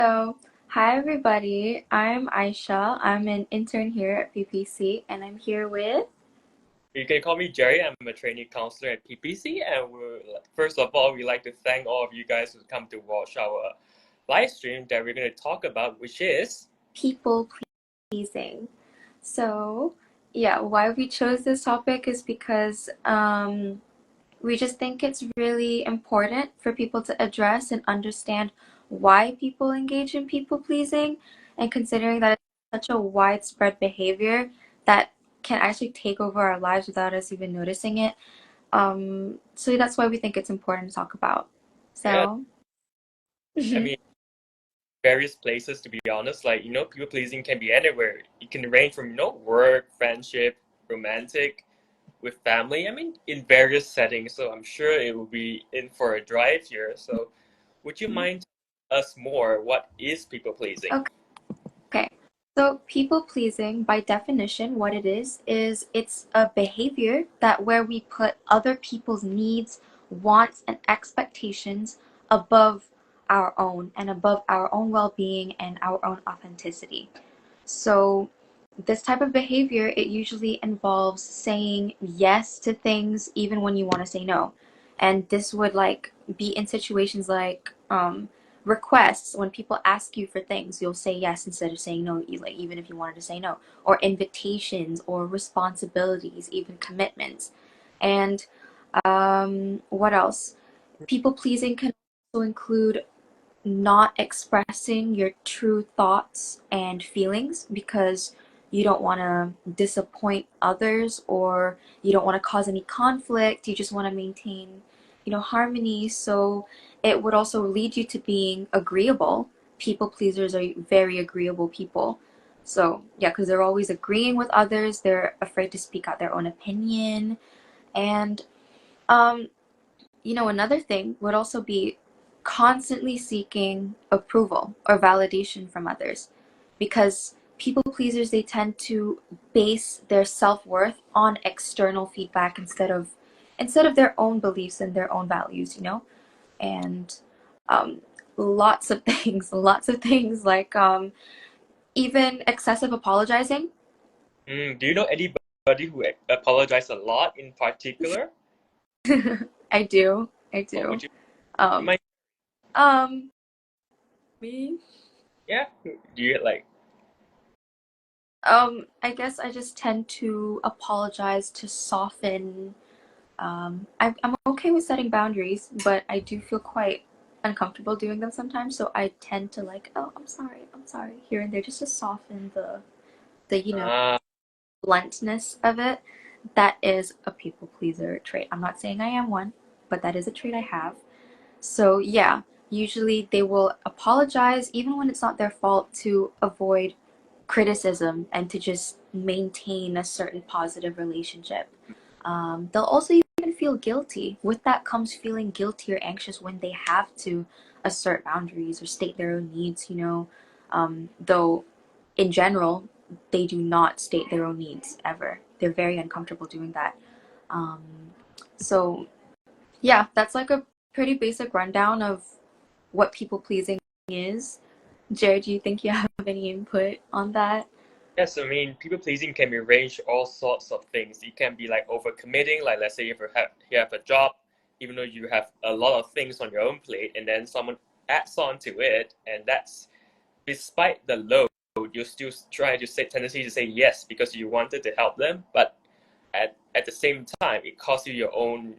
So, hi everybody. I'm Aisha. I'm an intern here at PPC, and I'm here with. You can call me Jerry. I'm a trainee counselor at PPC, and first of all, we'd like to thank all of you guys who come to watch our live stream that we're going to talk about, which is People pleasing. So, yeah, why we chose this topic is because we just think it's really important for people to address and understand why people engage in people pleasing, and considering that it's such a widespread behavior that can actually take over our lives without us even noticing it. So that's why we think it's important to talk about. yeah. So, I mean, various places to be honest. Like people pleasing can be anywhere. It can range from work, friendship, romantic, with family. I mean, in various settings. So I'm sure it will be in for a drive here. So, would you mind telling us more? What is people pleasing? okay. So people pleasing, by definition, what it is it's a behavior that where we put other people's needs, wants, and expectations above our own and above our own well-being and our own authenticity. So this type of behavior, it usually involves saying yes to things even when you want to say no. And this would like be in situations like requests. When people ask you for things, you'll say yes instead of saying no, like even if you wanted to say no. Or invitations or responsibilities, even commitments. And what else? People pleasing can also include not expressing your true thoughts and feelings because you don't want to disappoint others, or you don't want to cause any conflict. You just want to maintain, harmony. So it would also lead you to being agreeable. People pleasers are very agreeable people. So, yeah, because they're always agreeing with others. They're afraid to speak out their own opinion. And um another thing would also be constantly seeking approval or validation from others, because people pleasers, they tend to base their self-worth on external feedback instead of their own beliefs and their own values, and um, lots of things, lots of things like even excessive apologizing. Do you know anybody who apologizes a lot in particular? I do. Would you um mind? um Me. Yeah. Do you like? I guess I just tend to apologize to soften. I'm okay with setting boundaries, but I do feel quite uncomfortable doing them sometimes. So I tend to like, oh, I'm sorry, here and there, just to soften the Uh, bluntness of it. That is a people pleaser trait. I'm not saying I am one, but that is a trait I have. So yeah, usually they will apologize even when it's not their fault to avoid criticism and to just maintain a certain positive relationship. They'll also even feel guilty. With that comes feeling guilty or anxious when they have to assert boundaries or state their own needs, though in general, they do not state their own needs ever. They're very uncomfortable doing that. Um, so yeah, that's like a pretty basic rundown of what people pleasing is. Jared, do you think you have any input on that? yes, I mean, people pleasing can be ranged all sorts of things. It can be like overcommitting, like let's say if you have a job, even though you have a lot of things on your own plate, and then someone adds on to it, and that's despite the load, you still try to say tendency to say yes because you wanted to help them, but at the same time, it costs you your own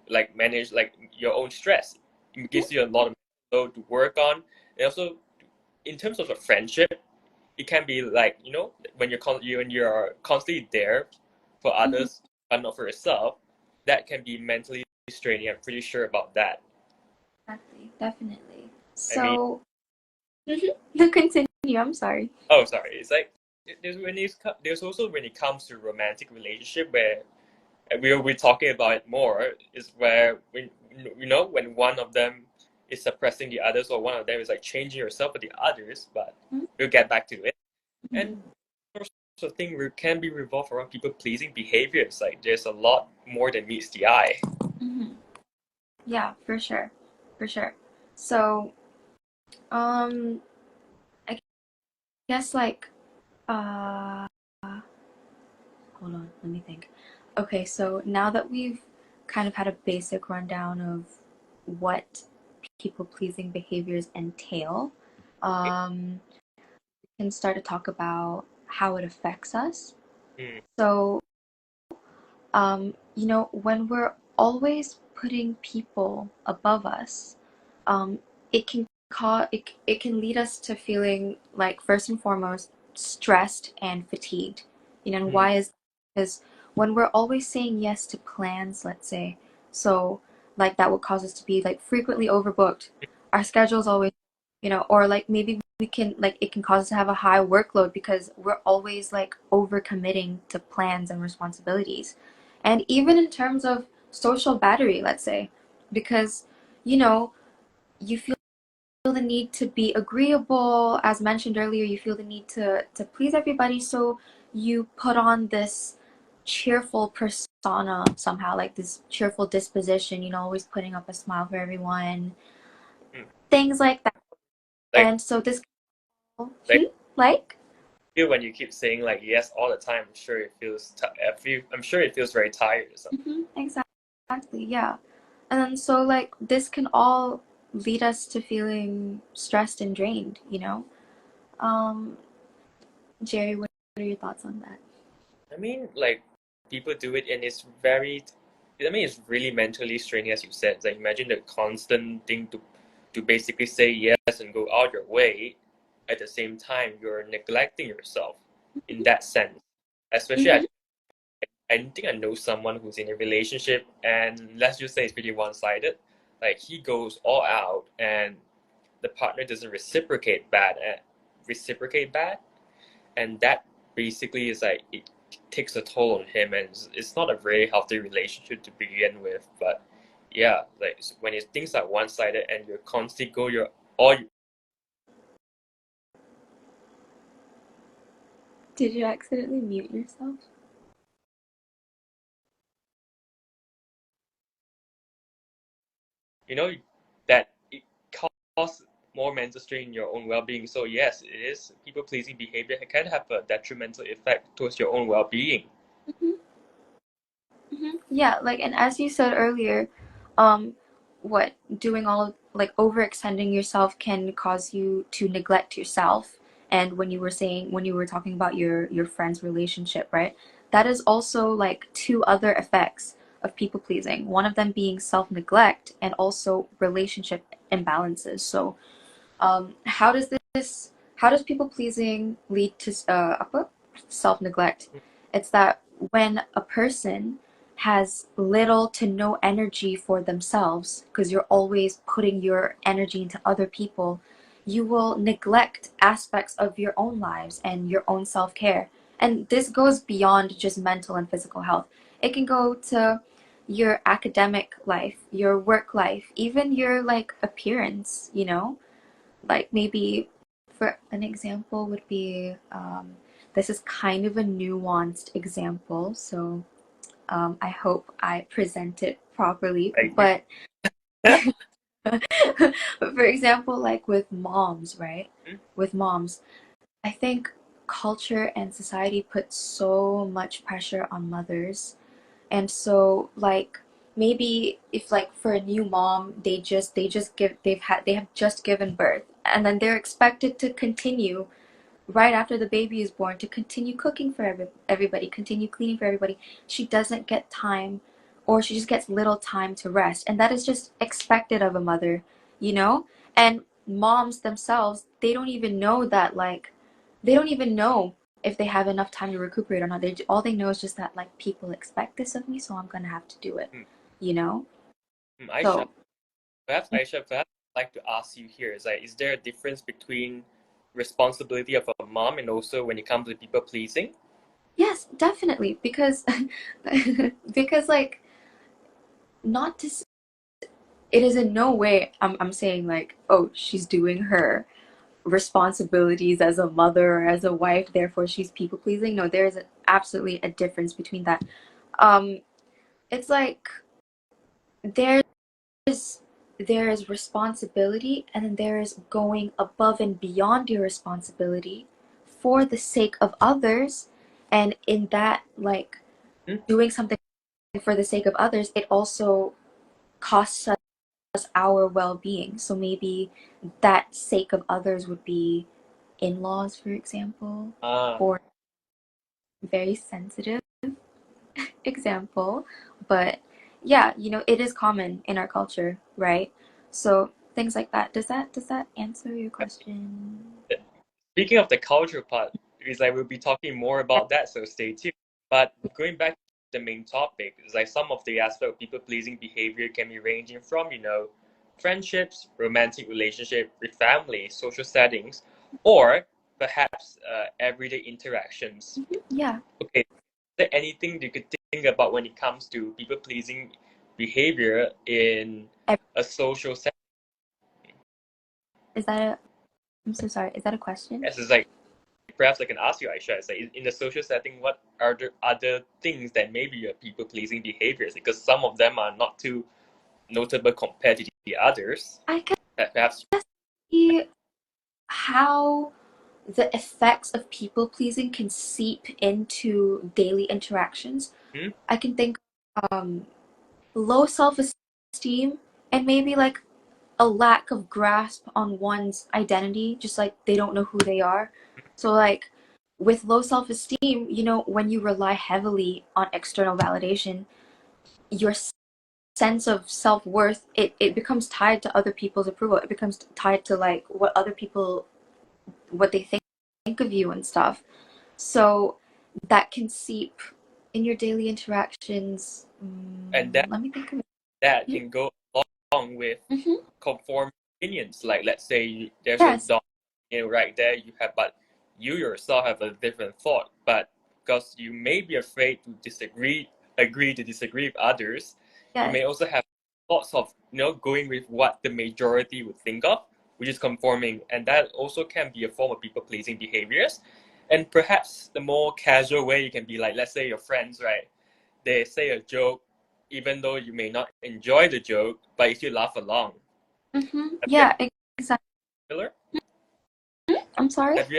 like manage like your own stress. It gives you a lot of load to work on, and also in terms of a friendship, it can be like when you're constantly there for Mhm. others but not for yourself. That can be mentally straining. I'm pretty sure about that. Exactly, definitely. I mean, So, no, continue. I'm sorry. oh, sorry. It's like there's also when it comes to romantic relationship where we'll be talking about it more. Is where when when one of them is suppressing the others, or one of them is like changing yourself for the others. But we'll get back to it. And Mhm. also thing can be revolved around people pleasing behaviors. Like there's a lot more than meets the eye. Mhm. Yeah, for sure, for sure. So, um, guess like uh hold on, let me think. Okay, so now that we've kind of had a basic rundown of what people pleasing behaviors entail, we can start to talk about how it affects us. Mm, So, when we're always putting people above us, it can it can lead us to feeling like first and foremost stressed and fatigued. And mm, why is because when we're always saying yes to plans, let's say, so like that would cause us to be like frequently overbooked. Our schedule's always, or like maybe we can like it can cause us to have a high workload because we're always like overcommitting to plans and responsibilities. And even in terms of social battery, let's say, because you know you feel the need to be agreeable, as mentioned earlier, you feel the need to please everybody, so you put on this cheerful persona somehow, like this cheerful disposition, always putting up a smile for everyone, mm. things like that. Like And so this like like feel when you keep saying like yes all the time, I'm sure it feels I'm sure it feels very tired or something. exactly, yeah. And then so like this can all lead us to feeling stressed and drained. um Jerry, what are your thoughts on that? I mean, like people do it, and it's very. I mean, it's really mentally straining, as you said. Like imagine the constant thing to basically say yes and go out your way. At the same time, you're neglecting yourself in that sense. Especially, Mm-hmm. I think I know someone who's in a relationship, and let's just say it's pretty one-sided. Like he goes all out, and the partner doesn't reciprocate bad, and that basically is like it takes a toll on him, and it's not a very healthy relationship to begin with. But yeah, like when things are one-sided and you're constantly go your all Did you accidentally mute yourself? you know that it causes more mental strain in your own well-being. So yes, it is people pleasing behavior can have a detrimental effect towards your own well-being. Mm-hmm. Mm-hmm. Yeah, like, and as you said earlier, um, what doing all of like overextending yourself can cause you to neglect yourself. And when you were talking about your friend's relationship, right? That is also like two other effects of people pleasing. One of them being self neglect and also relationship imbalances. So how does people pleasing lead to self neglect? It's that when a person has little to no energy for themselves, because you're always putting your energy into other people, you will neglect aspects of your own lives and your own self care. And this goes beyond just mental and physical health. It can go to your academic life, your work life, even your like appearance. Like maybe for an example would be this is kind of a nuanced example, so I hope I present it properly. Like But but for example, like with moms, right? With moms, I think culture and society put so much pressure on mothers, and so like maybe if like for a new mom they have just given birth, and then they're expected to continue right after the baby is born to continue cooking for everybody, continue cleaning for everybody. She doesn't get time, or she just gets little time to rest, and that is just expected of a mother. And moms themselves, they don't even know that, like, they don't even know if they have enough time to recuperate or not. All they know is just that like people expect this of me, so I'm gonna have to do it mm, you know Aisha, so perhaps I'd like to ask you here is like, is there a difference between responsibility of a mom and also when it comes to people pleasing? yes, definitely, because because like, not to it is in no way I'm saying like, oh, she's doing her responsibilities as a mother or as a wife, therefore she's people pleasing. No, there is absolutely a difference between that. um it's like there's there is responsibility, and then there is going above and beyond your responsibility for the sake of others, and in that, like, Hmm? doing something for the sake of others, it also costs us our well-being. So maybe that sake of others would be in-laws, for example, Ah, or very sensitive example. But yeah, it is common in our culture, right? So things like that. Does that answer your question? speaking of the culture part, is like we'll be talking more about that, so stay tuned. But going back to the main topic, is like some of the aspect of people pleasing behavior can be ranging from, friendships, romantic relationship with family, social settings, or perhaps everyday interactions. Yeah. Okay, is there anything you could think about when it comes to people pleasing behavior in a social setting? Is that a I'm so sorry. Is that a question? As is like perhaps I can ask you, Aisha, is like in the social setting, what are the other things that maybe are people pleasing behaviors? Because some of them are not too notable compared to the others. I can Perhaps. see how the effects of people pleasing can seep into daily interactions. Hmm? I can think low self esteem and maybe like a lack of grasp on one's identity, just like they don't know who they are. So, like, with low self esteem, when you rely heavily on external validation, your sense of self worth it becomes tied to other people's approval. It becomes tied to like what they think of you and stuff. So that can seep in your daily interactions. And that Let me think of that it. can go along with Mm-hmm. conform opinions. Like let's say there's a Yes. dog, right there you have, but you yourself have a different thought, but because you may be afraid to agree to disagree with others, you Yes. may also have thoughts of going with what the majority would think of, which is conforming, and that also can be a form of people pleasing behaviors. And perhaps the more casual way you can be like, let's say your friends, right? They say a joke, even though you may not enjoy the joke, but you still laugh along. Mm-hmm. Have you Yeah, exactly. similar? I'm sorry. Have you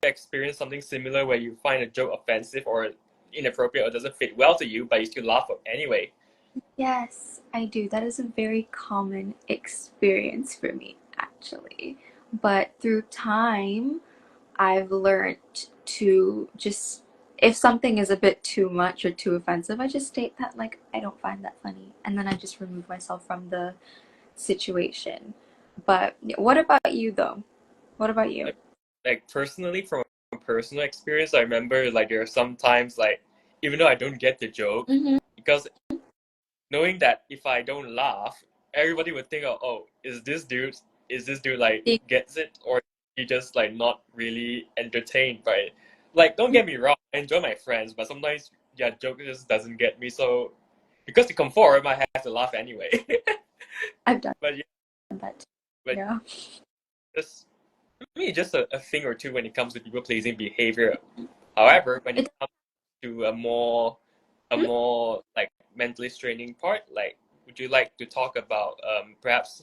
experienced something similar where you find a joke offensive or inappropriate or doesn't fit well to you, but you still laugh anyway? Yes, I do. That is a very common experience for me, actually. But through time, I've learned to just, if something is a bit too much or too offensive, I just state that, like, I don't find that funny. And then I just remove myself from the situation. But what about you, though? What about you? Like personally, from a personal experience, I remember like there are some times like even though I don't get the joke, Mm-hmm. because knowing that if I don't laugh, everybody would think, oh, is this dude like gets it, or he just like not really entertained by it. Like, don't get me wrong, I enjoy my friends, but sometimes yeah, joke just doesn't get me. So because to conform, I have to laugh anyway. I've done but yeah, that too. but Yeah. just maybe just a thing or two when it comes to people pleasing behavior. However, when it It's comes to a more like mentally straining part, like would you like to talk about perhaps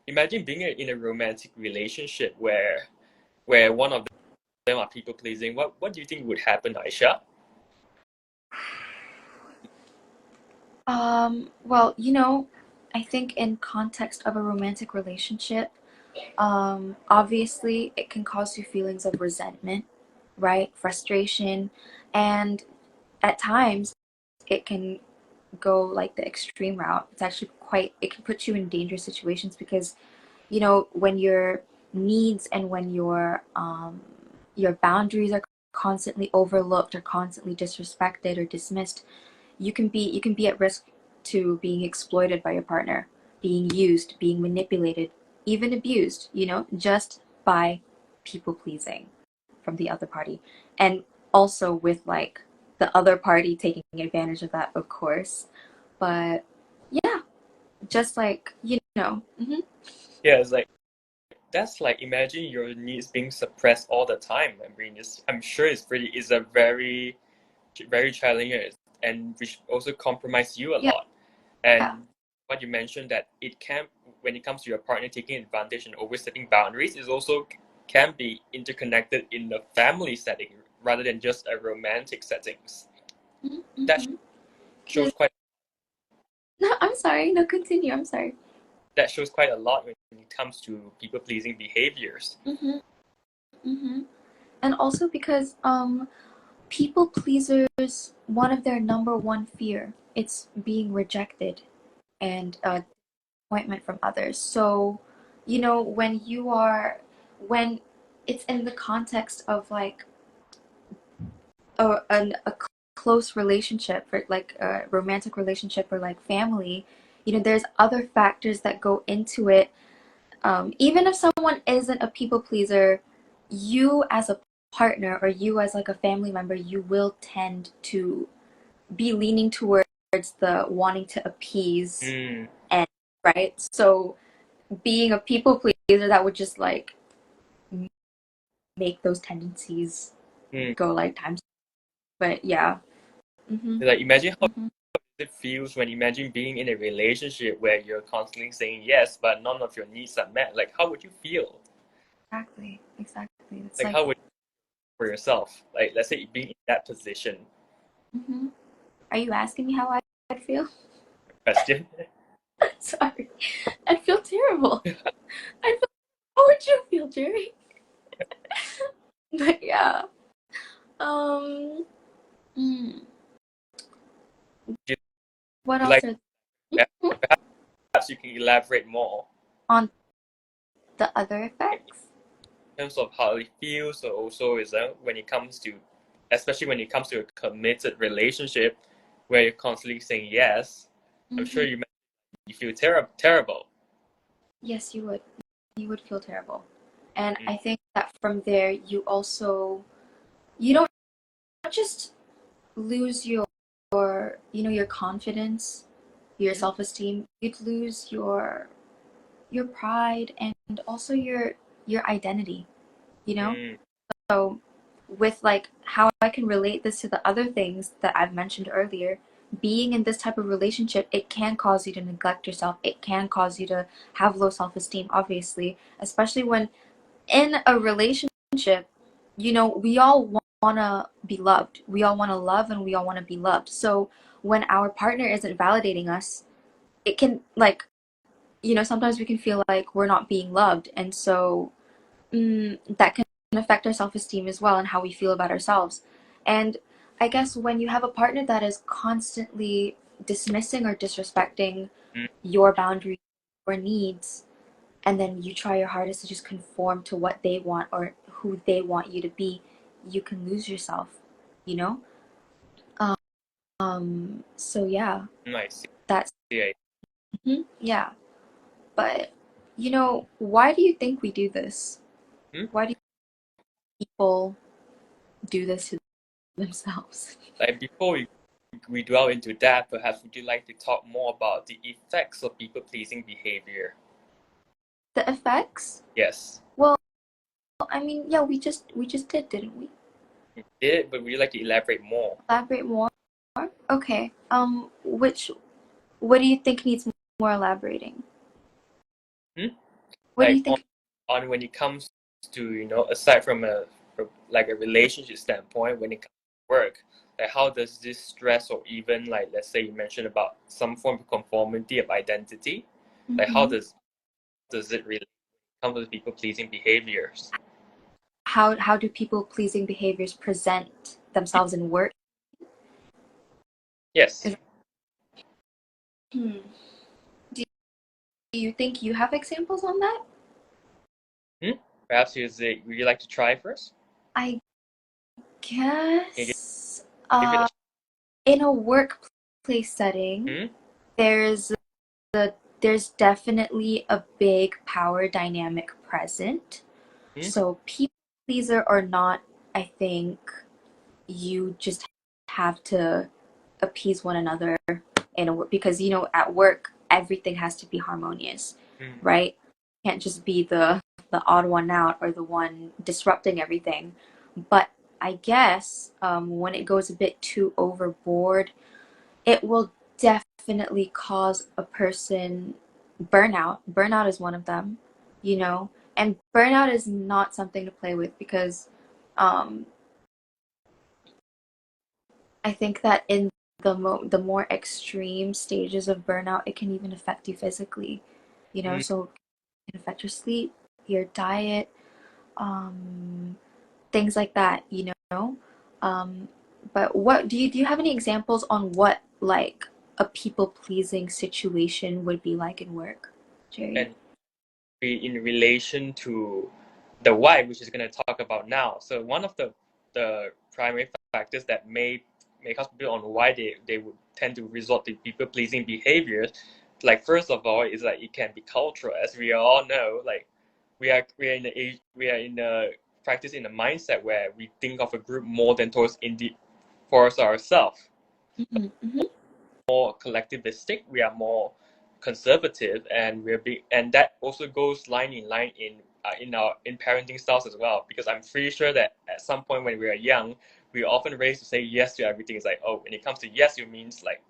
imagine being in a romantic relationship where one of them are people pleasing. What do you think would happen, Aisha? well, I think in context of a romantic relationship, obviously it can cause you feelings of resentment, right? Frustration, and at times it can go like the extreme route. It's actually it can put you in dangerous situations because, when your needs and when your boundaries are constantly overlooked or constantly disrespected or dismissed, you can be at risk to being exploited by your partner, being used, being manipulated, even abused, just by people pleasing from the other party. And also with like the other party taking advantage of that, of course. But yeah, just like, Yeah, it's like that's like imagine your needs being suppressed all the time. I mean, I'm sure it's a very very challenging and which also compromise you a yeah, lot. And what you mentioned that it can when it comes to your partner taking advantage and overstepping boundaries is also can be interconnected in a family setting rather than just a romantic settings. That Mm-hmm. shows quite No, I'm sorry. No, continue. I'm sorry. that shows quite a lot when it comes to people pleasing behaviors. Mm-hmm. Mm-hmm. And also because people pleasers, one of their number one fear, it's being rejected and disappointment from others. So, when it's in the context of like a close relationship, or like a romantic relationship, or like family, there's other factors that go into it. Even if someone isn't a people pleaser, you as a partner, or you as like a family member, you will tend to be leaning towards the wanting to appease, Mm, and right. So being a people pleaser, that would just like make those tendencies mm. go like times. But yeah. Mhm. Like imagine how Mhm. it feels when imagine being in a relationship where you're constantly saying yes, but none of your needs are met. Like how would you feel? Exactly. Exactly. It's Like like. how would you for yourself? Like let's say being in that position. Mhm. Are you asking me how I'd feel? Question. Sorry. I'd feel terrible. I'd feel. How would you feel, Jerry? But yeah. Um. mm, Would you what else like are Mhm. perhaps you can elaborate more on the other effects? in terms of how it feels, or also is that when it comes to, especially when it comes to a committed relationship where you're constantly saying yes. I'm sure Hmm. you feel terrible. Yes, you would. You would feel terrible. And Mm, I think that from there, you don't just lose your confidence, your mm, self-esteem. You'd lose your pride, and also your identity, you know? mm, So with like how I can relate this to the other things that I've mentioned earlier, being in this type of relationship, it can cause you to neglect yourself. It can cause you to have low self-esteem, obviously, especially when in a relationship, we all want to be loved. We all want to love, and we all want to be loved. So when our partner isn't validating us, it can like, sometimes we can feel like we're not being loved. And so that can affect our self-esteem as well, and how we feel about ourselves. And I guess when you have a partner that is constantly dismissing or disrespecting mm, your boundaries or needs, and then you try your hardest to just conform to what they want or who they want you to be, you can lose yourself, you know? So yeah, I see. that's, I yeah. But, why do you think we do this? Hmm? Why do people do this to themselves? Like before we dwell into that, perhaps would you like to talk more about the effects of people pleasing behavior? The effects? Yes. Well, I mean, yeah, we just did, didn't we? You did, but would you like to elaborate more? Elaborate more? Okay. What do you think needs more elaborating? Hmm? What do Like you think? on when it comes to, aside from like a relationship standpoint, when it comes to work, like how does this stress, or even like let's say you mentioned about some form of conformity of identity, like how Mhm. does it really come with people pleasing behaviors? How do people pleasing behaviors present themselves in work? Yes. Is, hmm. Do you think you have examples on that? Hmm? Perhaps would you like to try first? I Can you guess give it in a workplace setting, hmm? there's there's definitely a big power dynamic present. Hmm? So people pleaser or not, I think you just have to appease one another in a work, because at work everything has to be harmonious, Hmm. right? You can't just be the odd one out, or the one disrupting everything. But I guess when it goes a bit too overboard, it will definitely cause a person burnout. Burnout is one of them, you know, And burnout is not something to play with because um, I think that in the more extreme stages of burnout, it can even affect you physically. Mm. So it can affect your sleep, your diet, um, things like that. Um, but what do you have any examples on what like a people pleasing situation would be like in work, Jerry? And be in relation to the why, which is going to talk about now. So one of the primary factors that may make us build on why they would tend to resort to people pleasing behaviors, like first of all, is like it can be cultural, as we all know. Like we are in a practice in a mindset where we think of a group more than towards ourselves. Mm-hmm, mm-hmm. More collectivistic, we are more conservative, and and that also goes line in our in parenting styles as well. Because I'm pretty sure that at some point when we are young, we are often raised to say yes to everything. It's like, oh, when it comes to yes, it means like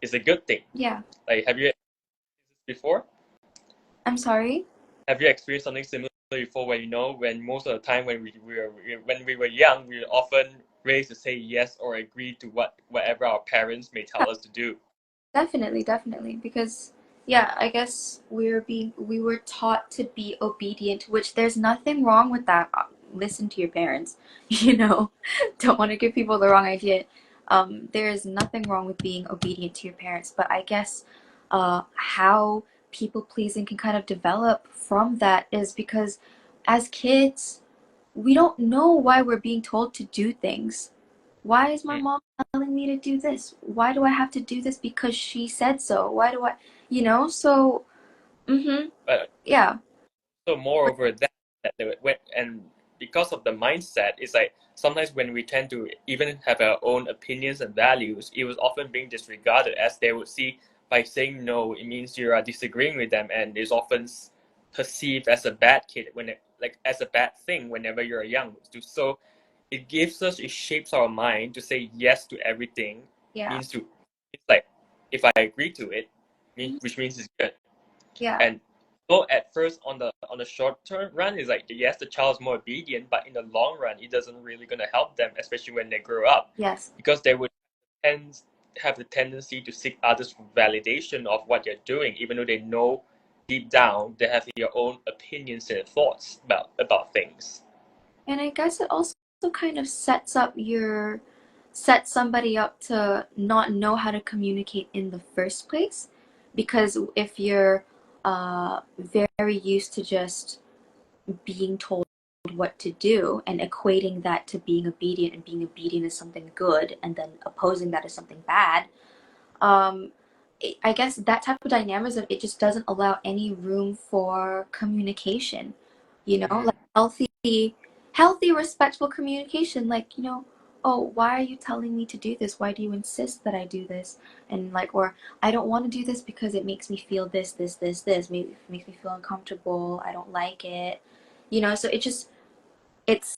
it's a good thing. Yeah. Like, have you experienced this before? I'm sorry. Have you experienced something similar before, where when most of the time when we were young, we were often raised to say yes or agree to whatever our parents may tell us to do. Definitely, definitely. Because yeah, I guess we were taught to be obedient, which there's nothing wrong with that. Listen to your parents, you know. Don't want to give people the wrong idea. There is nothing wrong with being obedient to your parents, but I guess how people pleasing can kind of develop from that is because as kids, we don't know why we're being told to do things. Why is my Mm. mom telling me to do this? Why do I have to do this because she said so? Why do I, So, But yeah, so moreover that and because of the mindset, it's like sometimes when we tend to even have our own opinions and values, it was often being disregarded, as they would see by saying no, it means you are disagreeing with them, and is often perceived as a bad kid like as a bad thing whenever you're young. So it gives us, it shapes our mind to say yes to everything. yeah, Means to It's like if I agree to it, mhm, which means it's good. yeah, And so at first on the short term run, it's like yes, the child is more obedient, but in the long run, it doesn't really gonna help them, especially when they grow up, yes. because they would tend have the tendency to seek others' validation of what they're doing, even though they know deep down they have their own opinions and thoughts about things. And I guess it also kind of sets somebody up to not know how to communicate in the first place. Because if you're very used to just being told what to do and equating that to being obedient, and being obedient is something good and then opposing that as something bad, um I guess that type of dynamism, it just doesn't allow any room for communication, Mm. like healthy respectful communication, like, oh, why are you telling me to do this? Why do you insist that I do this? And like, or I don't want to do this because it makes me feel this, maybe it makes me feel uncomfortable, I don't like it, so it's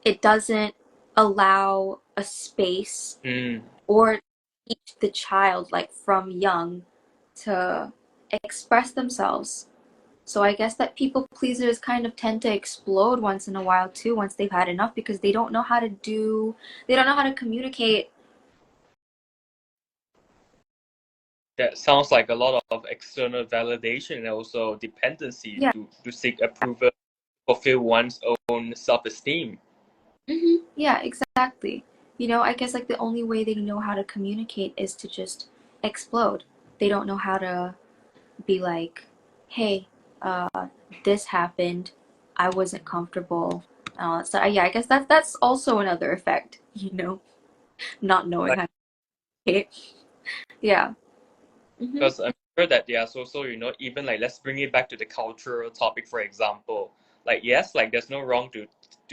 it doesn't allow a space Mm. or teach the child, like from young, to express themselves. So I guess that people pleasers kind of tend to explode once in a while too, once they've had enough, because they don't know how to communicate. That sounds like a lot of external validation and also dependency Yeah. to seek approval, fulfill one's own self-esteem. Yeah, exactly. I guess like the only way they know how to communicate is to just explode. They don't know how to be like, hey, this happened, I wasn't comfortable. So yeah, I guess that's also another effect, not knowing Like, how to communicate. Yeah. Mm-hmm. because I'm sure that they are so even like let's bring it back to the cultural topic, for example. Like yes, like there's no wrong to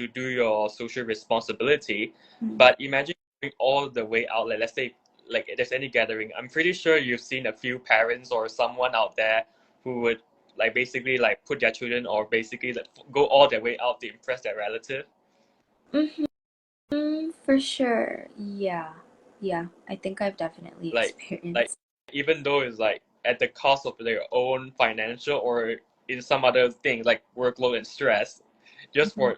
do your social responsibility, but imagine going all the way out. Like let's say like if there's any gathering, I'm pretty sure you've seen a few parents or someone out there who would like basically like put their children or basically like, go all their way out to impress their relative. Mm-hmm. For sure. Yeah. Yeah. I think I've definitely like like experienced. even though it's like at the cost of their own financial or in some other thing like workload and stress, Mm-hmm. just for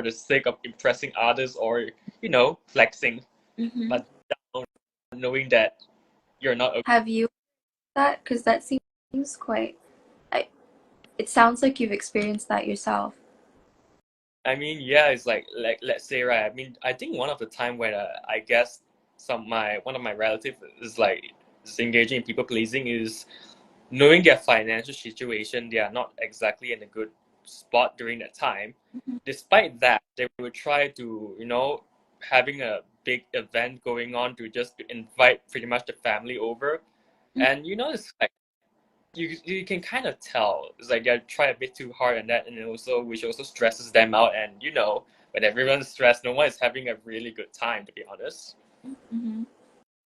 the sake of impressing others or flexing, Mm-hmm. but down knowing that you're not okay. Have you that? Because that seems quite. I, it sounds like you've experienced that yourself. I mean, yeah, it's like let's say, right. I mean, I think one of the time when I guess one of my relatives is engaging in people pleasing is knowing their financial situation. They are not exactly in a good spot during that time. Mm-hmm. Despite that, they would try to having a big event going on to just invite pretty much the family over, and it's like you can kind of tell it's like they try a bit too hard on that, and also which also stresses them out. And when everyone's stressed, no one is having a really good time, to be honest. Mm-hmm.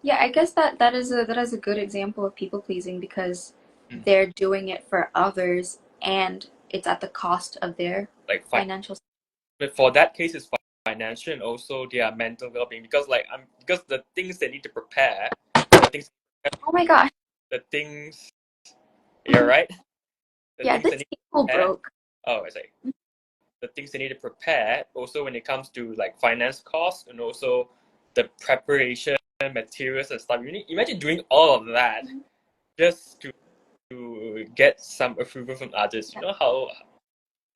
Yeah, I guess that is a good example of people pleasing because Mm. they're doing it for others and it's at the cost of their Like financial. but for that case, it's financial and also their mental well-being, because because the things they need to prepare, the things Oh my gosh. the things you're right, the Yeah, things they this need table to prepare. broke. Oh, I say the things they need to prepare also when it comes to like finance costs and also the preparation materials and stuff. You need imagine doing all of that just to get some approval from others. You know how,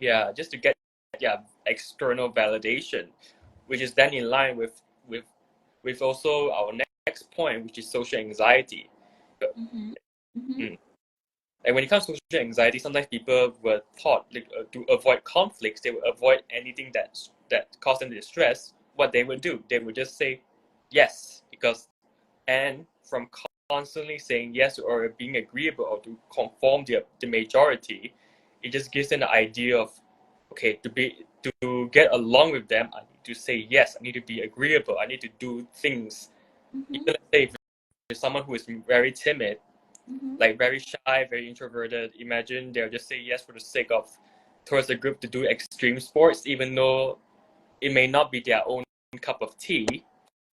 yeah, just to get, yeah, external validation, which is then in line with with also our next point, which is social anxiety. Mm-hmm. Mm-hmm. Mm. And when it comes to social anxiety, sometimes people were taught like, to avoid conflicts. They would avoid anything that caused them distress. What they would do, they would just say yes, because and from constantly saying yes or being agreeable or to conform the majority, it just gives them the idea of, okay, to get along with them, I need to say yes. I need to be agreeable. I need to do things. Mm-hmm. Even let's say if it's someone who is very timid, Mm-hmm. like very shy, very introverted, imagine they'll just say yes for the sake of towards the group to do extreme sports, even though it may not be their own cup of tea.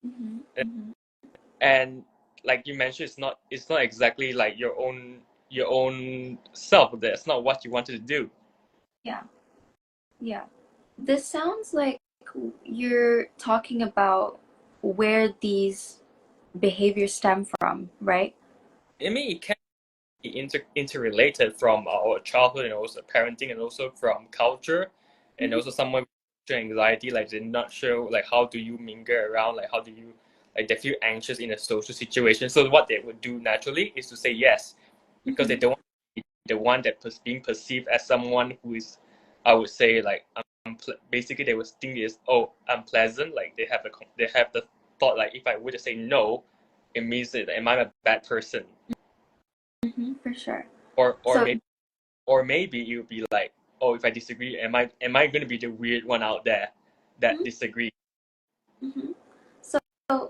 Mm-hmm. Mm-hmm. And like you mentioned, it's not exactly like your own self. That's not what you wanted to do. Yeah. Yeah. This sounds like you're talking about where these behaviors stem from, right? I mean, it can be interrelated from our childhood and also parenting and also from culture, and Mm-hmm. also someone with social anxiety, like they're not sure like how do you mingle around, like how do you, like they feel anxious in a social situation. So what they would do naturally is to say yes, because they Mm-hmm. don't want to be the one that being perceived as someone who is, I would say, like basically they would think is, oh, unpleasant. Like they have the thought like, if I were to say no, it means that am I a bad person, Mm-hmm. For sure. or or So, maybe or maybe it would be like, oh, if I disagree, am I going to be the weird one out there that disagree? mm-hmm. So,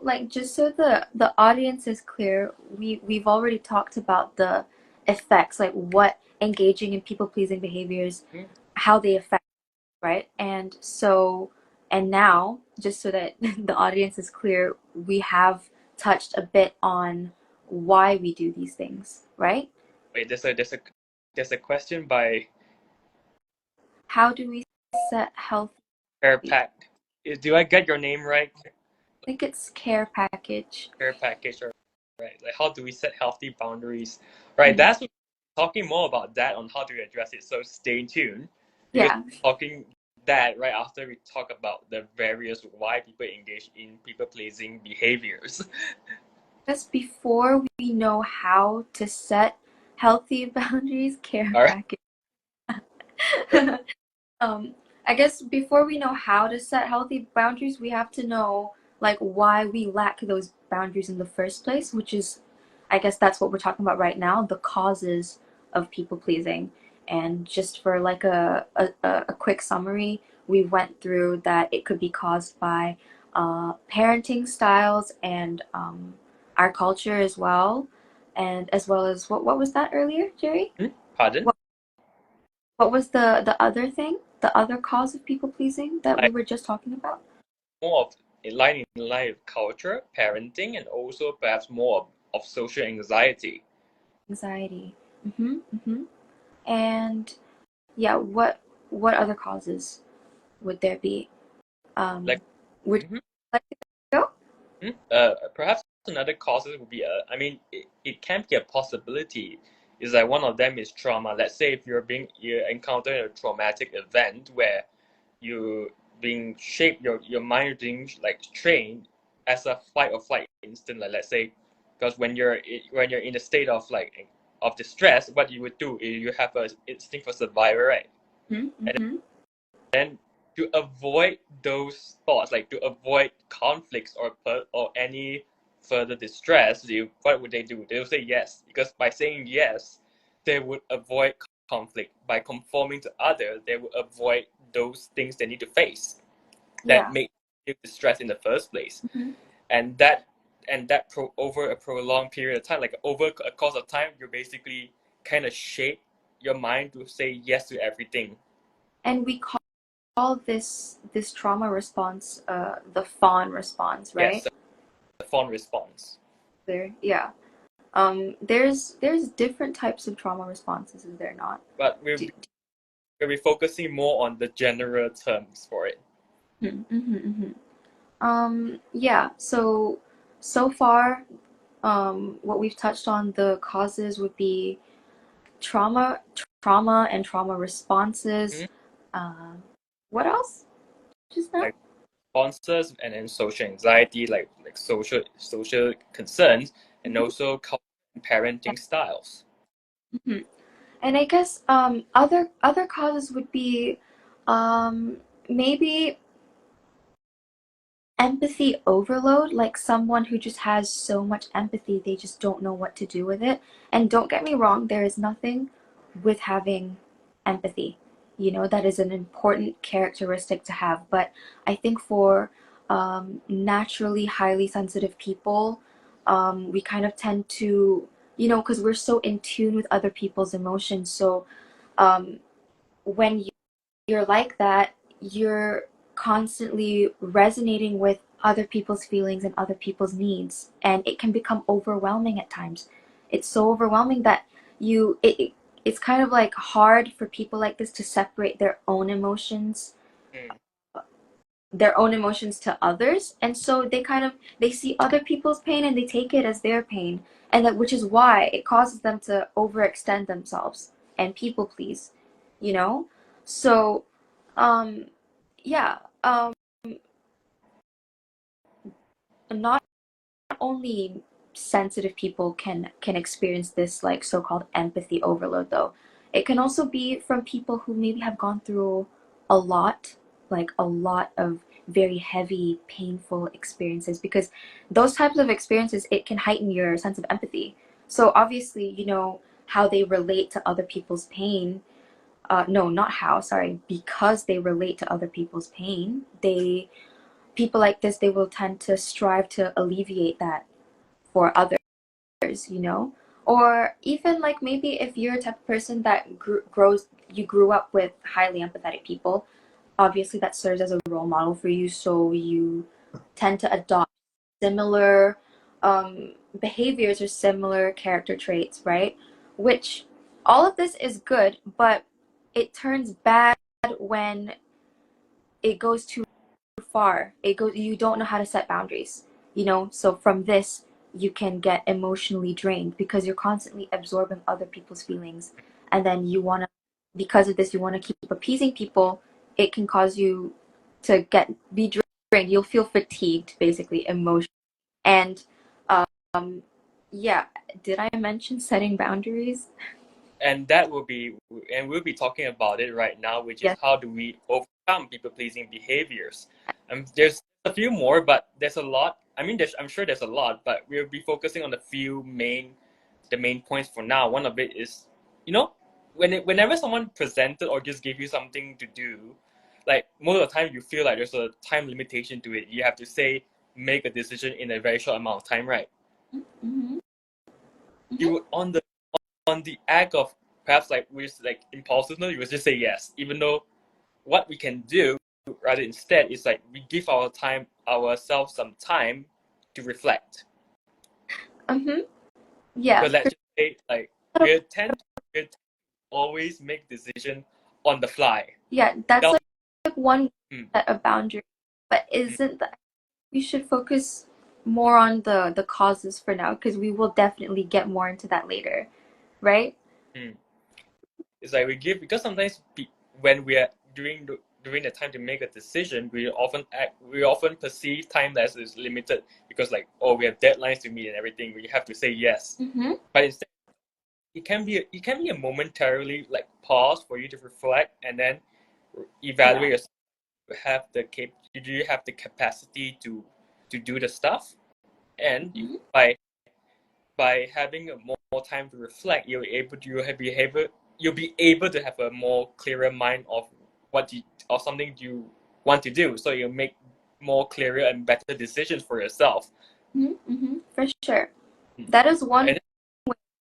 like, just so the audience is clear, we've already talked about the effects, like what engaging in people pleasing behaviors, Hmm? how they affect, right? And now, just so that the audience is clear, we have touched a bit on why we do these things, right? Wait, there's a question by How do we set healthy? I Airpack. Do I get your name right? think it's care package. Care package, or right? Like, how do we set healthy boundaries? Right, Mm, that's what talking more about that on how to address it. So stay tuned, because yeah, talking that right after we talk about the various why people engage in people pleasing behaviors. just before we know how to set healthy boundaries, care All right. package. um, I guess before we know how to set healthy boundaries, we have to know like why we lack those boundaries in the first place, which is, I guess that's what we're talking about right now, the causes of people pleasing. And just for like a quick summary, we went through that it could be caused by parenting styles and our culture as well, and as well as what was that earlier, Jerry? Hmm? Pardon? What was the other thing? The other cause of people pleasing that we Like were just talking about? more of in line with culture, parenting, and also perhaps more of social anxiety. Anxiety. Mm-hmm. Mm-hmm. And yeah, what other causes would there be? Like, Would you mhm, like to go? perhaps another causes would be I mean, it can be a possibility. Is like one of them is trauma. Let's say if you encounter a traumatic event where you being shaped, your mind being like trained as a fight or flight instinct. Like let's say, because when you're in a state of like of distress, what you would do is you have a instinct for survival, right? And Mm-hmm. then to avoid those thoughts, like to avoid conflicts or any further distress, what would they do? They would say yes, because by saying yes, they would avoid conflict. By conforming to others, they would avoid those things they need to face that Yeah. make you distressed in the first place. Mm-hmm. And over a prolonged period of time, like over a course of time, you basically kind of shape your mind to say yes to everything. And we call this trauma response the fawn response, Yes, right? the fawn response. There, yeah. There's different types of trauma responses, is there not? But Do, we'll be focusing more on the general terms for it. mm-hmm, mm-hmm. Yeah. So far, what we've touched on the causes would be trauma, trauma and trauma responses. Mhm. Uh, what else? Just now? Like responses and then social anxiety, like social concerns, and Mm-hmm. also culture and parenting styles. Mm-hmm. And I guess other causes would be um, maybe empathy overload, like someone who just has so much empathy they just don't know what to do with it. And don't get me wrong, there is nothing with having empathy. You know, that is an important characteristic to have. But I think for naturally highly sensitive people, we kind of tend to, you know, because we're so in tune with other people's emotions. So um, when you're like that, you're constantly resonating with other people's feelings and other people's needs, and it can become overwhelming at times. It's so overwhelming that it's kind of like hard for people like this to separate Mm. their own emotions to others, and so they kind of they see other people's pain and they take it as their pain, and that which is why it causes them to overextend themselves and people please, you know. So um yeah, not only sensitive people can experience this like so-called empathy overload though. It can also be from people who maybe have gone through a lot, like a lot of very heavy, painful experiences, because those types of experiences, it can heighten your sense of empathy. So obviously, you know, how they relate to other people's pain. No, not how, sorry, because they relate to other people's pain, they people like this, they will tend to strive to alleviate that for others, you know? Or even like maybe if you're a type of person that you grew up with highly empathetic people, obviously that serves as a role model for you, so you tend to adopt similar behaviors or similar character traits, right? Which all of this is good, but it turns bad when it goes too far. You don't know how to set boundaries, you know. So from this you can get emotionally drained because you're constantly absorbing other people's feelings, and then you want to, because of this, you want to keep appeasing people. It can cause you to be drained. You'll feel fatigued, basically, emotionally. And um yeah, did I mention setting boundaries? And that will be, and we'll be talking about it right now, which is Yes. how do we overcome people pleasing behaviors. There's a few more, but there's a lot. I mean, I'm sure there's a lot, but we'll be focusing on the main points for now. One of it is, you know, whenever someone presented or just give you something to do, like most of the time you feel like there's a time limitation to it. You have to make a decision in a very short amount of time, right? Mm-hmm. Mm-hmm. You on the act of perhaps like we like impulsiveness, you would just say yes, even though what we can do rather instead is like we give ourselves some time to reflect. Mm-hmm. Yeah, Because let's for just say like we tend to always make decisions on the fly. Yeah, that's Now, like one mm, set of boundary, but mm, isn't that we should focus more on the causes for now because we will definitely get more into that later, right? mm. It's like we give because sometimes when we are during the time to make a decision, we often perceive time as is limited because like oh we have deadlines to meet and everything. We have to say yes, Mm-hmm. but instead it can be a momentarily like pause for you to reflect and then Yeah. evaluate yourself. Do you have the capacity to do the stuff? And Mm-hmm. by having a more time to reflect, you'll be able to have a more clearer mind of or something you want to do. So you'll make more clearer and better decisions for yourself. Mm-hmm. Mm-hmm. For sure. That is one And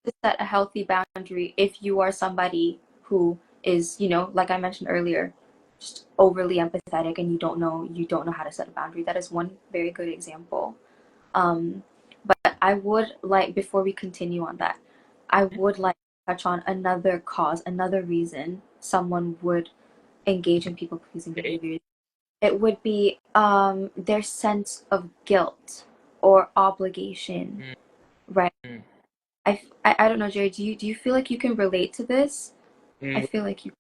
to set a healthy boundary if you are somebody who is, like I mentioned earlier, just overly empathetic and you don't know how to set a boundary. That is one very good example. Um, but I would like before we continue on that, I would like to touch on another cause, another reason someone would engage in people pleasing okay, behaviors. It would be their sense of guilt or obligation, mm, right? mm, I don't know, Jerry. Do you feel like you can relate to this? I mm, feel like you.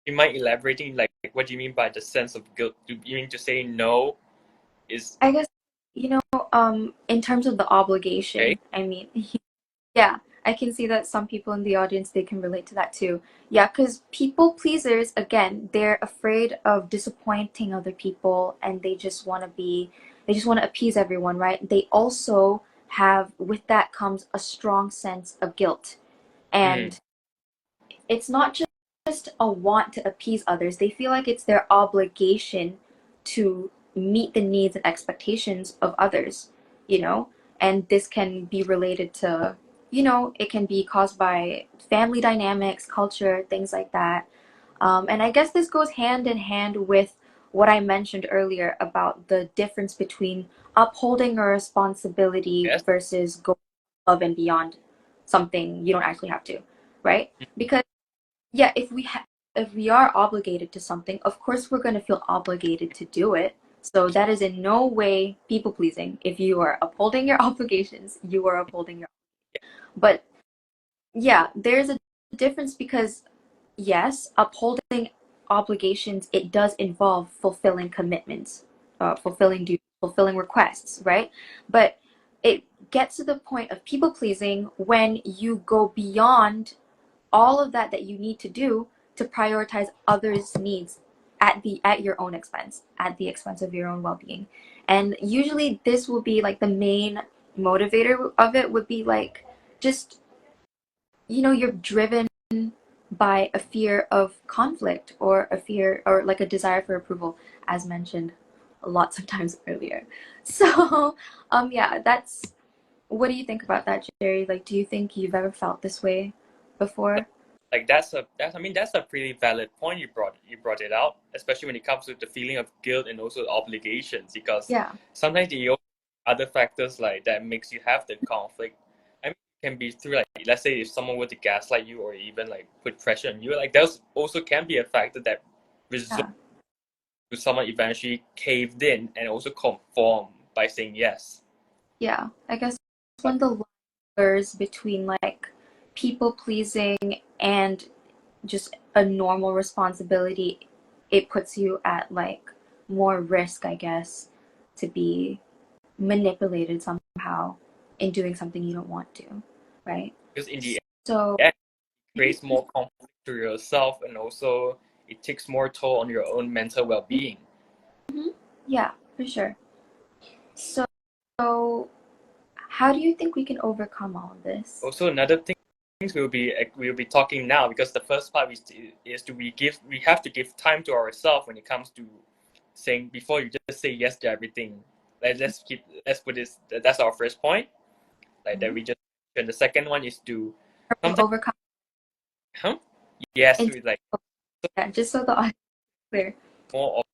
you might elaborating like what do you mean by the sense of guilt? Do you mean to say no is I guess in terms of the okay? obligation. I mean, yeah, I can see that some people in the audience they can relate to that too. Yeah, because people pleasers again, they're afraid of disappointing other people, and they just want to appease everyone, right? They also have with that comes a strong sense of guilt, Mm, and it's not just a want to appease others. They feel like it's their obligation to meet the needs and expectations of others, you know? And this can be related to, it can be caused by family dynamics, culture, things like that. And I guess this goes hand in hand with what I mentioned earlier about the difference between upholding a responsibility yes. versus going above and beyond something you don't actually have to, right? Because yeah, if we are obligated to something, of course we're going to feel obligated to do it. So that is in no way people pleasing. If you are upholding your obligations, you are upholding your. But yeah, there's a difference because yes, upholding obligations it does involve fulfilling commitments, fulfilling duties, fulfilling requests, right? But it gets to the point of people pleasing when you go beyond all of that you need to do to prioritize others' needs at your own expense, at the expense of your own well-being. And usually this will be like the main motivator of it would be like just you're driven by a fear of conflict or a fear or like a desire for approval as mentioned lots of times earlier. So yeah, that's what do you think about that, Jerry? Like, do you think you've ever felt this way before? Like that's a pretty valid point you brought it out, especially when it comes to the feeling of guilt and also obligations, because Yeah. sometimes the other factors like that makes you have the conflict. I mean, it can be through like let's say if someone were to gaslight you or even like put pressure on you, like those also can be a factor that results Yeah. to someone eventually caved in and also conform by saying yes. Yeah. I guess But when the line blurs between like people pleasing and just a normal responsibility, it puts you at like more risk, I guess, to be manipulated somehow in doing something you don't want to, right? because in the So, end, it creates more conflict to yourself and also it takes more toll on your own mental well-being. mhm, yeah, for sure. So, how do you think we can overcome all of this? Also, another things we'll be talking now because the first part is to we have to give time to ourselves when it comes to saying before you just say yes to everything. Let's put this that's our first point like that Mhm. we just and the second one is to sometimes Overcome huh yes into to like yeah, just so the audience is clear. more of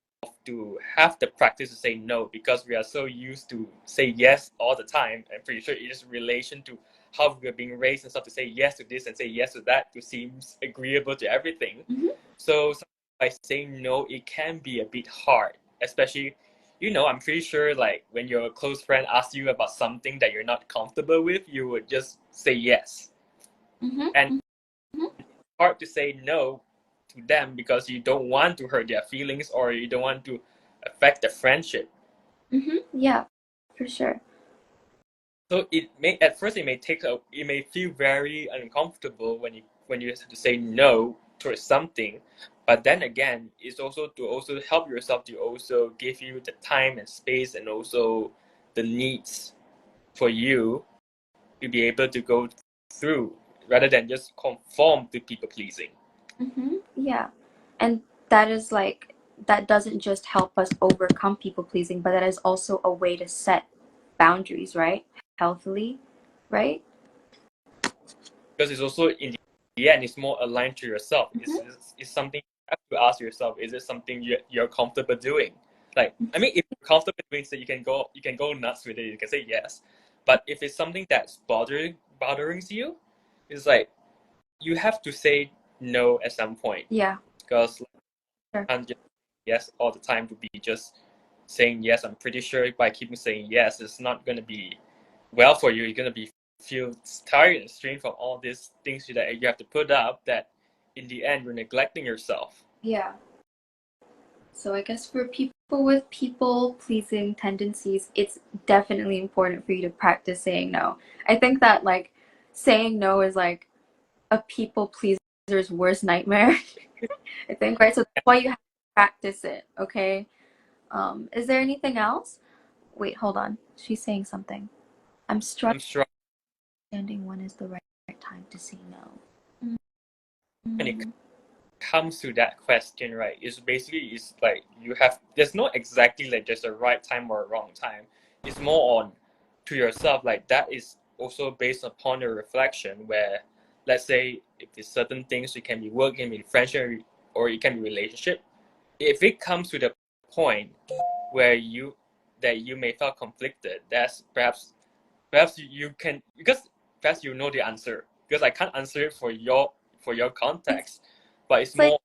to have the practice to say no because we are so used to say yes all the time. I'm pretty sure it is relation to how we're being raised and stuff to say yes to this and say yes to that to seems agreeable to everything. Mhm. So by saying no, it can be a bit hard, especially, I'm pretty sure like when your close friend asks you about something that you're not comfortable with, you would just say yes. And Mm-hmm. Mm-hmm. hard to say no to them because you don't want to hurt their feelings or you don't want to affect the friendship. Mm-hmm. Yeah, for sure. So at first it may feel very uncomfortable when you have to say no towards something, but then again, it's also to also help yourself to also give you the time and space and also the needs for you to be able to go through rather than just conform to people pleasing. Mm-hmm. Yeah. And that is like, that doesn't just help us overcome people pleasing, but that is also a way to set boundaries, right? Healthily, right? Because it's also in the end it's more aligned to yourself. Mm-hmm. It's something you have to ask yourself, is it something you're comfortable doing? Like, I mean, if you're comfortable doing so you can go nuts with it, you can say yes. But if it's something that's bothering you, it's like you have to say no at some point. Yeah, Because like, sure. you can't just yes all the time to be just saying yes. I'm pretty sure by keeping saying yes, it's not gonna be well for you. You're gonna be feel tired and strained from all these things that you have to put up. That in the end, you're neglecting yourself. Yeah. So I guess for people with people pleasing tendencies, it's definitely important for you to practice saying no. I think that like saying no is like a people pleaser's worst nightmare. I think, right? So that's why you have to practice it, okay? Is there anything else? Wait, hold on. She's saying something. I'm I'm sure understanding when is the right time to say no. when it Mm-hmm. comes to that question, right, it's like you have there's no exactly like just a right time or a wrong time. It's more on to yourself. Like that is also based upon a reflection where, let's say, if it's certain things, it can be work, it can be friendship, or it can be relationship. If it comes to the point where you may feel conflicted, that's perhaps you can because perhaps you know the answer because I can't answer it for your It's, context, but it's it's like, more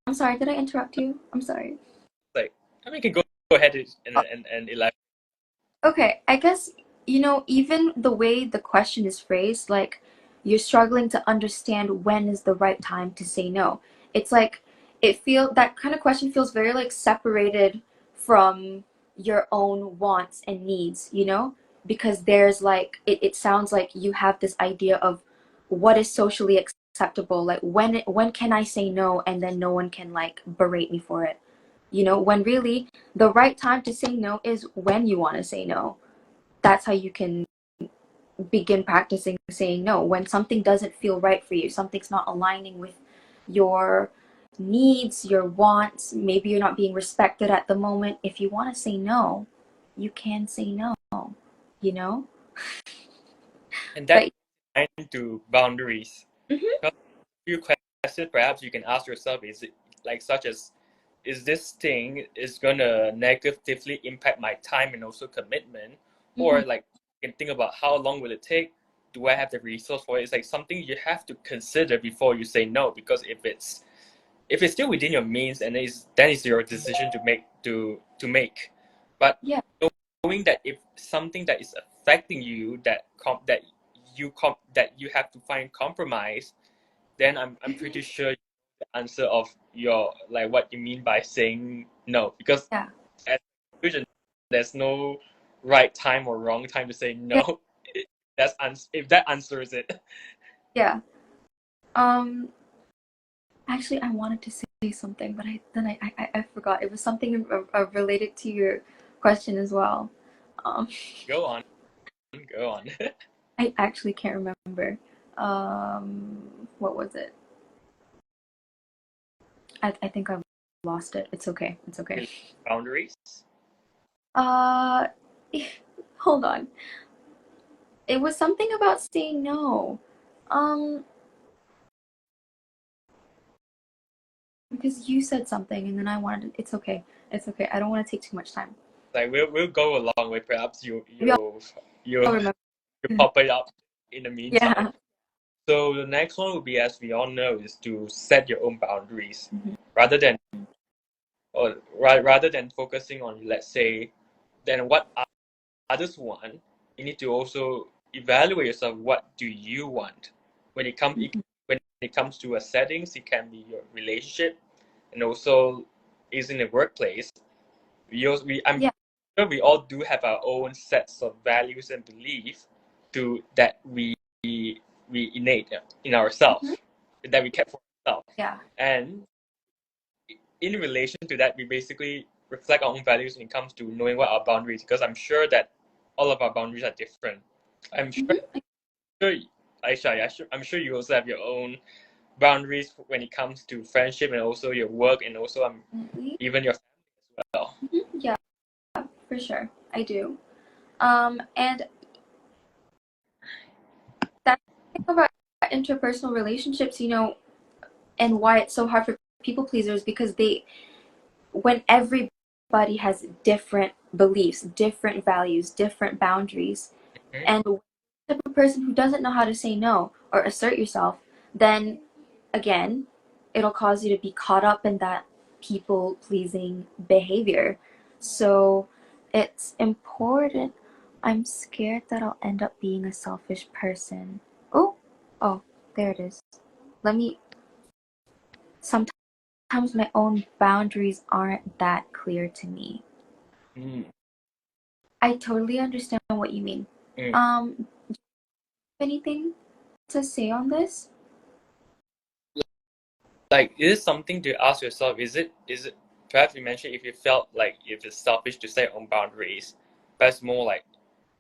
I'm sorry, did I interrupt you? I'm sorry. like I mean, you can go ahead and elaborate. Okay, I guess, even the way the question is phrased, like you're struggling to understand when is the right time to say no. It's like that kind of question feels very like separated from your own wants and needs, because there's like it sounds like you have this idea of what is socially acceptable, like when can I say no and then no one can like berate me for it. When really the right time to say no is when you want to say no. That's how you can begin practicing saying no. When something doesn't feel right for you, something's not aligning with your needs, your wants, maybe you're not being respected at the moment. If you want to say no, you can say no, you know? And that But to boundaries. mhm, Because a few questions perhaps you can ask yourself is it like such as is this thing is gonna negatively impact my time and also commitment, or mhm, like you can think about how long will it take, do I have the resource for it. It's like something you have to consider before you say no, because if it's still within your means and then it's your decision to make. But yeah, knowing that if something that is affecting you that you have to find compromise, then I'm mhm, pretty sure the answer of your like what you mean by saying no, because yeah, as a conclusion, there's no right time or wrong time to say yeah, no. If that answers it. yeah. Um, Actually, I wanted to say something, but I forgot. It was something related to your question as well. Um, Go on, go on. I actually can't remember. What was it? I think I've lost it. It's okay. It's okay. Boundaries. Uh, hold on. It was something about saying no. Um, because you said something and then I wanted to, it's okay. It's okay. I don't want to take too much time. Like we'll go along with perhaps Maybe you I'll remember. you pop it up in the meantime. Yeah. So the next one would be, as we all know, is to set your own boundaries Mm-hmm. rather than rather than focusing on, let's say, then what others want. You need to also evaluate yourself. What do you want when Mm-hmm. when it comes to a settings? It can be your relationship, and also is in the workplace. I'm Yeah. sure we all do have our own sets of values and beliefs to that we innate in Mm-hmm. ourselves, that we kept for ourselves. Yeah. And in relation to that, we basically reflect our own values when it comes to knowing what our boundaries, because I'm sure that all of our boundaries are different. I'm Mm-hmm. sure Aisha, I'm sure you also have your own boundaries when it comes to friendship and also your work and also Definitely. even your family as well. Mm-hmm. Yeah, for sure. I do. And that's the thing about interpersonal relationships, and why it's so hard for people pleasers, because when everybody has different beliefs, different values, different boundaries, Mhm. and the type of person who doesn't know how to say no or assert yourself, then again, it'll cause you to be caught up in that people pleasing behavior. So it's important. I'm scared that I'll end up being a selfish person. Oh, oh, there it is. Let me. Sometimes my own boundaries aren't that clear to me. Mm. I totally understand what you mean. Mm. Anything to say on this? Like, is it something to ask yourself? Is it perhaps you mentioned if you felt like if it's selfish to set your own boundaries, but it's more like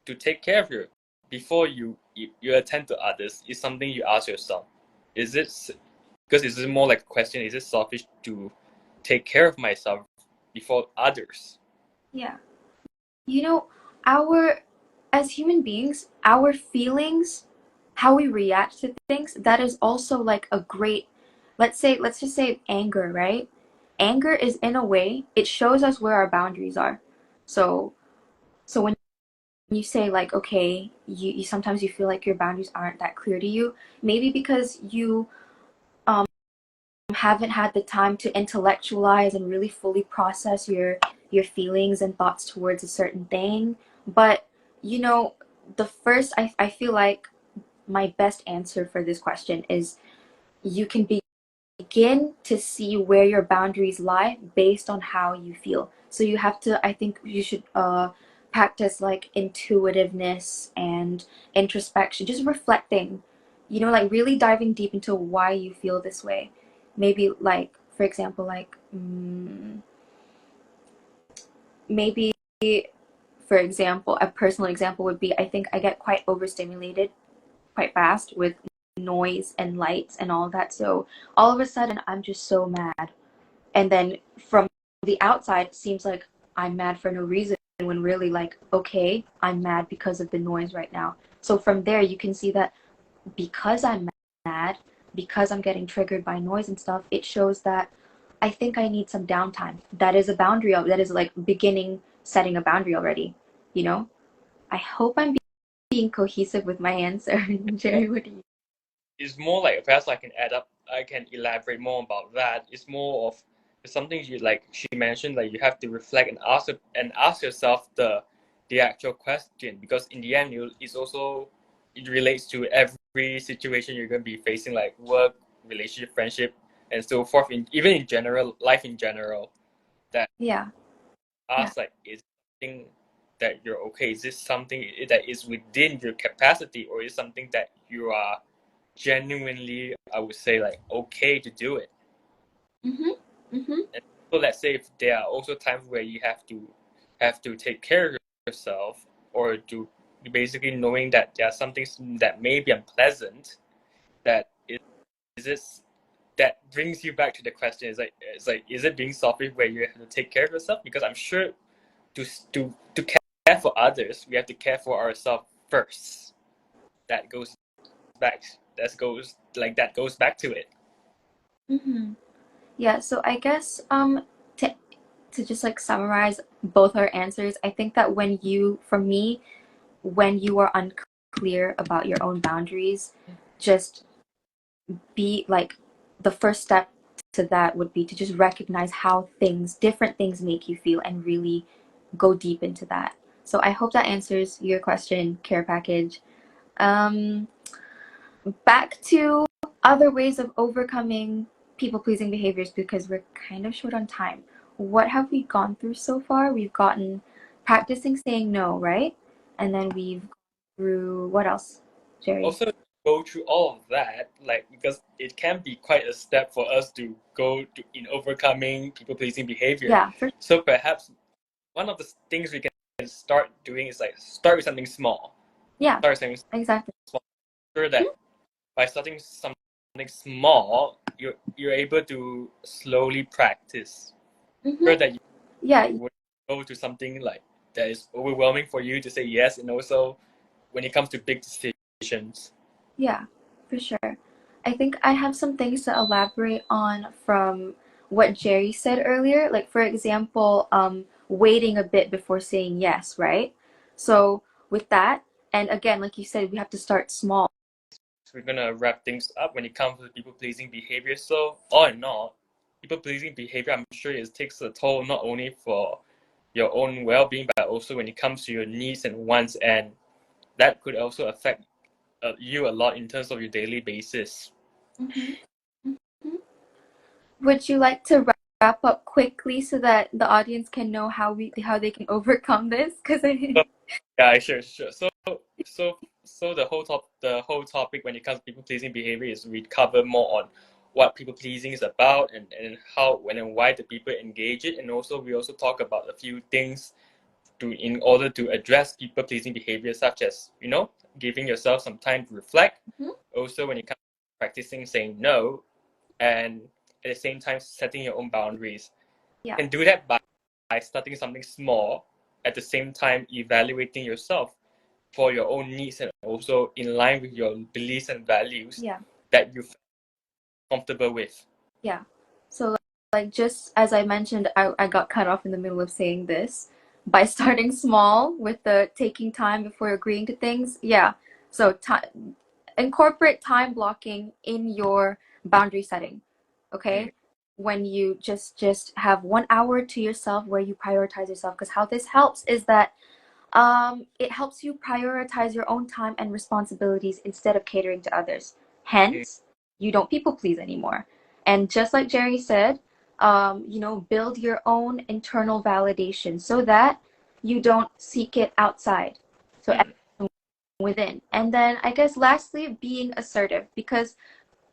to take care of you before you attend to others. Is something you ask yourself. Is it because it's more like a question? Is it selfish to take care of myself before others? Yeah. You know, our as human beings, our feelings, how we react to things, that is also like a great, let's just say anger, right? Anger is, in a way, it shows us where our boundaries are. So when you say, like, okay, you sometimes you feel like your boundaries aren't that clear to you, maybe because you um haven't had the time to intellectualize and really fully process your feelings and thoughts towards a certain thing. But the first, I feel like my best answer for this question is, you can begin to see where your boundaries lie based on how you feel. So you have to, I think you should practice like intuitiveness and introspection, just reflecting, like really diving deep into why you feel this way. Maybe, like, for example, like, maybe, for example, a personal example would be, I think I get quite overstimulated quite fast with noise and lights and all of that. So all of a sudden, I'm just so mad. And then from the outside, it seems like I'm mad for no reason, when really, like, okay, I'm mad because of the noise right now. So from there, you can see that because I'm mad, because I'm getting triggered by noise and stuff, it shows that I think I need some downtime. That is a boundary. That is like beginning setting a boundary already. You know. I hope I'm being cohesive with my answer. Jerry, what do you? It's more like perhaps I can elaborate more about that. It's more of something you like she mentioned, like you have to reflect and ask yourself the actual question, because in the end it relates to every situation you're going to be facing, like work, relationship, friendship, and so forth, even in general, life in general. That Yeah. Yeah. ask, like, is something that you're okay, is this something that is within your capacity, or is something that you are genuinely, I would say, like, okay to do it. Mhm. Mhm. And so let's say if there are also times where you have to take care of yourself, or to basically knowing that there are some things that may be unpleasant, that is this that brings you back to the question, is like is it being selfish where you have to take care of yourself? Because I'm sure to care for others, we have to care for ourselves first. That goes back. That goes back to it. Mhm. Yeah. So I guess to just like summarize both our answers, I think that for me, when you are unclear about your own boundaries, just be like the first step to that would be to just recognize how different things make you feel and really go deep into that. So I hope that answers your question, care package. Um, Back to other ways of overcoming people pleasing behaviors because we're kind of short on time. What have we gone through so far? We've gotten practicing saying no, right? And then we've gone through what else, Jerry? Also, go through all of that, like because it can be quite a step for us to go to in overcoming people pleasing behavior. Yeah, for So perhaps one of the things we can start doing is like start with something small. yeah, Start something exactly. small. Sure that by starting something small, you're able to slowly practice. Sure Mm-hmm. that Yeah, you would go to something like that is overwhelming for you to say yes, and also when it comes to big decisions. yeah, for sure. I think I have some things to elaborate on from what Jerry said earlier. Like, for example, waiting a bit before saying yes, right? So, with that, and again, like you said, we have to start small. So we're gonna wrap things up when it comes to people pleasing behavior. So all in all, people pleasing behavior, I'm sure it takes a toll not only for your own well-being, but also when it comes to your needs and wants, and that could also affect you a lot in terms of your daily basis. Mhm. Mhm. Would you like to wrap up quickly so that the audience can know how they can overcome this? Because I Yeah, sure. So the whole topic when it comes to people pleasing behavior is we cover more on what people pleasing is about and how when and why the people engage it, and also we also talk about a few things to in order to address people pleasing behavior, such as giving yourself some time to reflect. Mhm. Also, when it comes to practicing saying no, and at the same time setting your own boundaries. Yeah, You can do that by starting something small, at the same time evaluating yourself for your own needs and also in line with your beliefs and values yeah, that you feel comfortable with. yeah. So, like, just as I mentioned, I got cut off in the middle of saying this by starting small with the taking time before agreeing to things. Yeah. So, incorporate time blocking in your boundary setting. Mm. Okay? When you just have 1 hour to yourself where you prioritize yourself, because how this helps is that it helps you prioritize your own time and responsibilities instead of catering to others. Mm. Hence, you don't people please anymore. And just like Jerry said, build your everyone internal validation so that you don't seek it outside. So Mm. within. And then I guess lastly, being assertive, because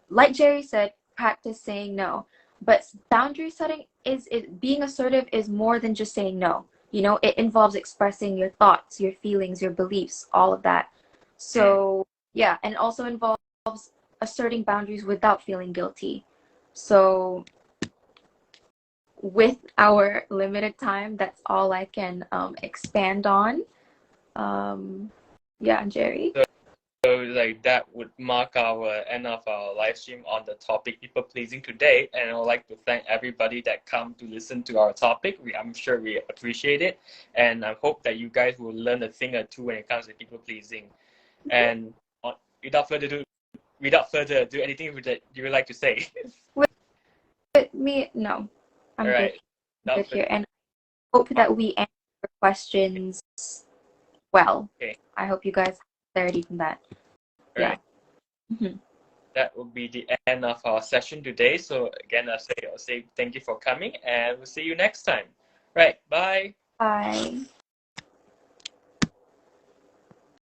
like Jerry said, practice saying no. But boundary setting being assertive is more than just saying no. It involves expressing your thoughts, your feelings, your beliefs, all of that. Mm. So, yeah, and it also involves asserting boundaries without feeling guilty. So, with our limited time, that's all I can expand on. Yeah, Jerry. So like that would mark our end of our live stream on the topic people pleasing today. And I would like to thank everybody that come to listen to our topic. I'm sure we appreciate it, and I hope that you guys will learn a thing or two when it comes to people pleasing. And without further ado, anything that you would like to say? With me, no, All I'm good. right. I'm good Without further here. And hope ado, that we answer your questions well. okay. I hope you guys have clarity from that. All Yeah. right. Mhm. That will be the end of our session today. So again, I'll say thank you for coming, and we'll see you next time. Right. Bye. Bye.